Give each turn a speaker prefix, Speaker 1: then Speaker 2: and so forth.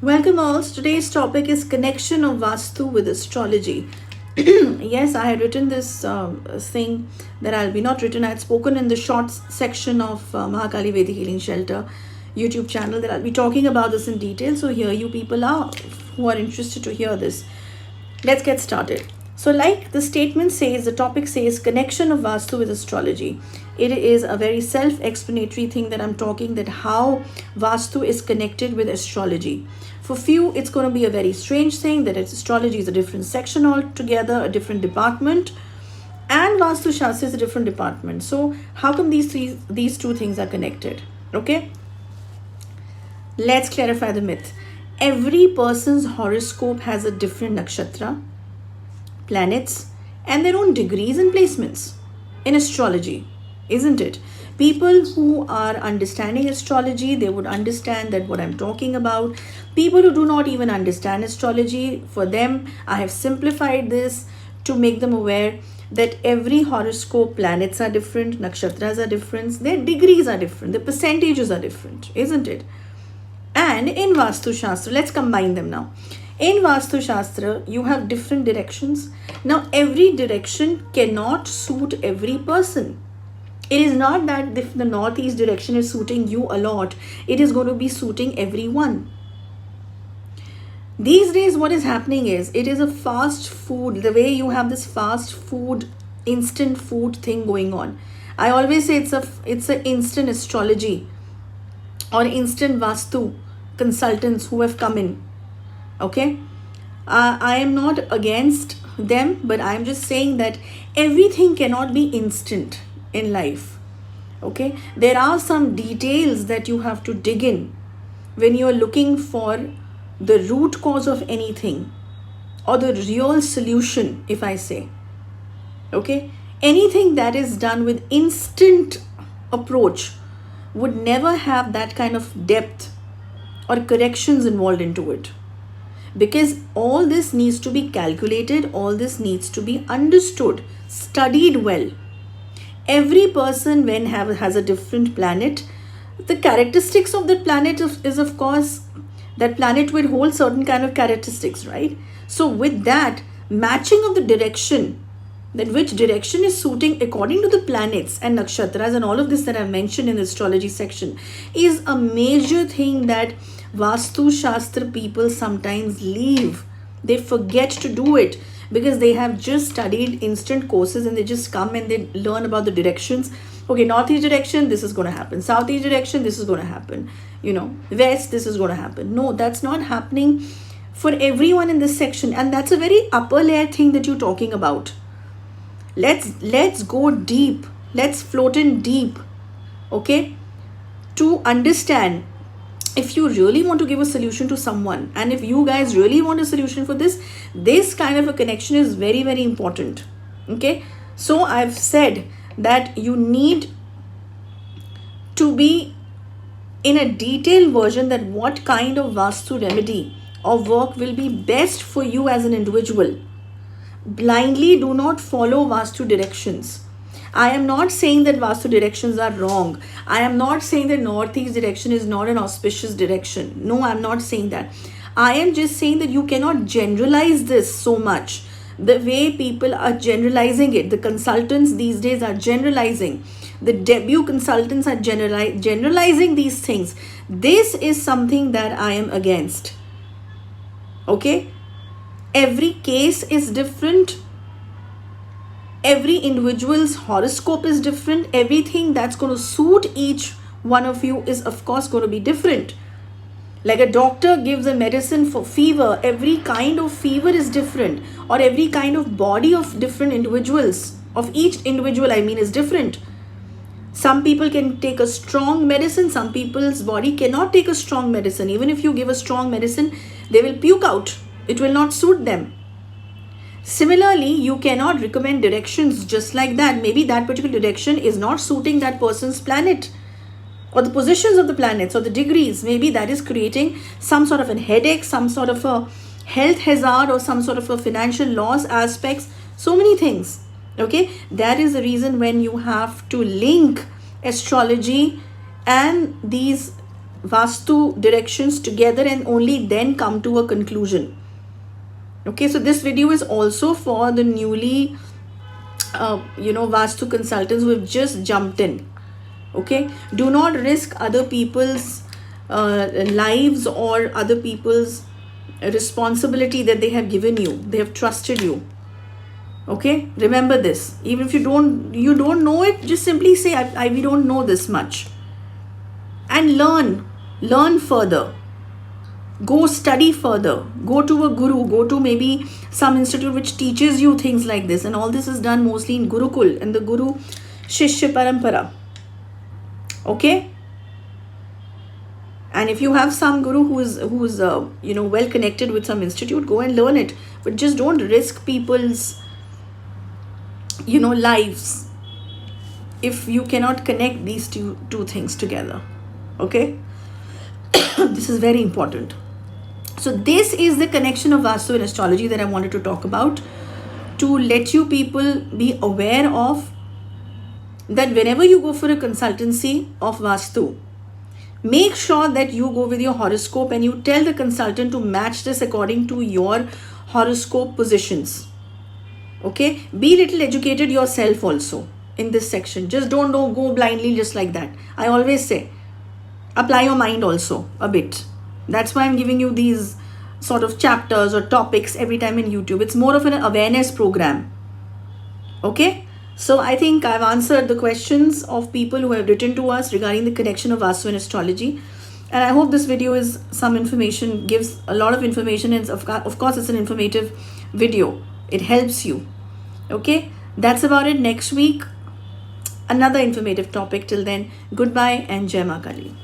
Speaker 1: Welcome all. Today's topic is connection of vastu with astrology. Yes, I had written this thing that I'll be not written. I had spoken in the shorts section of Mahakali Vedic Healing Shelter YouTube channel that I'll be talking about this in detail. So here you people are who are interested to hear this. Let's get started. So, like the statement says, the topic says connection of Vastu with astrology. It is a very self-explanatory thing that I'm talking, that how Vastu is connected with astrology. For few, it's going to be a very strange thing that astrology is a different section altogether, a different department, and Vastu Shastra is a different department. So, how come these two things are connected? Okay, let's clarify the myth. Every person's horoscope has a different nakshatra, planets, and their own degrees and placements in astrology, isn't it? People who are understanding astrology, they would understand that what I'm talking about. People who do not even understand astrology, for them I have simplified this to make them aware that every horoscope, planets are different, nakshatras are different, their degrees are different, the percentages are different, isn't it? And in Vastu Shastra, let's combine them now. In Vastu Shastra, you have different directions. Now, every direction cannot suit every person. It is not that if the northeast direction is suiting you a lot, it is going to be suiting everyone. These days, what is happening is, it is a fast food, the way you have this fast food, instant food thing going on. I always say it's an instant astrology or instant Vastu consultants who have come in. Okay, I am not against them, but I am just saying that everything cannot be instant in life. Okay, there are some details that you have to dig in when you are looking for the root cause of anything or the real solution, if I say. Okay, anything that is done with instant approach would never have that kind of depth or corrections involved into it, because all this needs to be calculated, all this needs to be understood, studied well. Every person when has a different planet, the characteristics of that planet is of course, that planet will hold certain kind of characteristics, right? So with that matching of the direction, that which direction is suiting according to the planets and nakshatras and all of this that I've mentioned in the astrology section, is a major thing that Vastu Shastra people sometimes leave. They forget to do it because they have just studied instant courses and they just come and they learn about the directions. Okay, northeast direction, this is going to happen. Southeast direction, this is going to happen. West, this is going to happen. No, that's not happening for everyone in this section, and that's a very upper layer thing that you're talking about. Let's go deep. Let's float in deep. Okay, to understand. If you really want to give a solution to someone, and if you guys really want a solution for this kind of a connection is very, very important. Okay, so I've said that you need to be in a detailed version that what kind of Vastu remedy or work will be best for you as an individual. Blindly do not follow Vastu directions. I am not saying that Vastu directions are wrong. I am not saying that northeast direction is not an auspicious direction. No, I'm not saying that. I am just saying that you cannot generalize this so much. The way people are generalizing it, the consultants these days are generalizing. The debut consultants are generalizing these things. This is something that I am against. Okay? Every case is different. Every individual's horoscope is different. Everything that's going to suit each one of you is of course going to be different. Like a doctor gives a medicine for fever, every kind of fever is different, or every kind of body of different individuals, of each individual I mean, is different. Some people can take a strong medicine, some people's body cannot take a strong medicine. Even if you give a strong medicine, they will puke out. It will not suit them. Similarly, you cannot recommend directions just like that. Maybe that particular direction is not suiting that person's planet or the positions of the planets or the degrees. Maybe that is creating some sort of a headache, some sort of a health hazard, or some sort of a financial loss aspects. So many things. Okay, that is the reason when you have to link astrology and these vastu directions together and only then come to a conclusion. Okay, so this video is also for the newly vastu consultants who have just jumped in. Okay, do not risk other people's lives or other people's responsibility that they have given you. They have trusted you. Okay, remember this. Even if you don't know it, just simply say, we don't know this much, and learn further. Go study further. Go to a guru. Go to maybe some institute which teaches you things like this. And all this is done mostly in Gurukul, in the Guru Shishya Parampara. Okay. And if you have some guru who's well connected with some institute, go and learn it. But just don't risk people's lives if you cannot connect these two things together. Okay. This is very important. So this is the connection of Vastu and astrology that I wanted to talk about, to let you people be aware of that whenever you go for a consultancy of Vastu, make sure that you go with your horoscope and you tell the consultant to match this according to your horoscope positions. Okay, be little educated yourself also in this section. Just don't go blindly just like that. I always say, apply your mind also a bit. That's why I'm giving you these sort of chapters or topics every time in YouTube. It's more of an awareness program. Okay, so I think I've answered the questions of people who have written to us regarding the connection of Vastu and astrology. And I hope this video is some information, gives a lot of information, and of course it's an informative video. It helps you. Okay, that's about it. Next week, another informative topic. Till then, goodbye and Jai Ma Kali.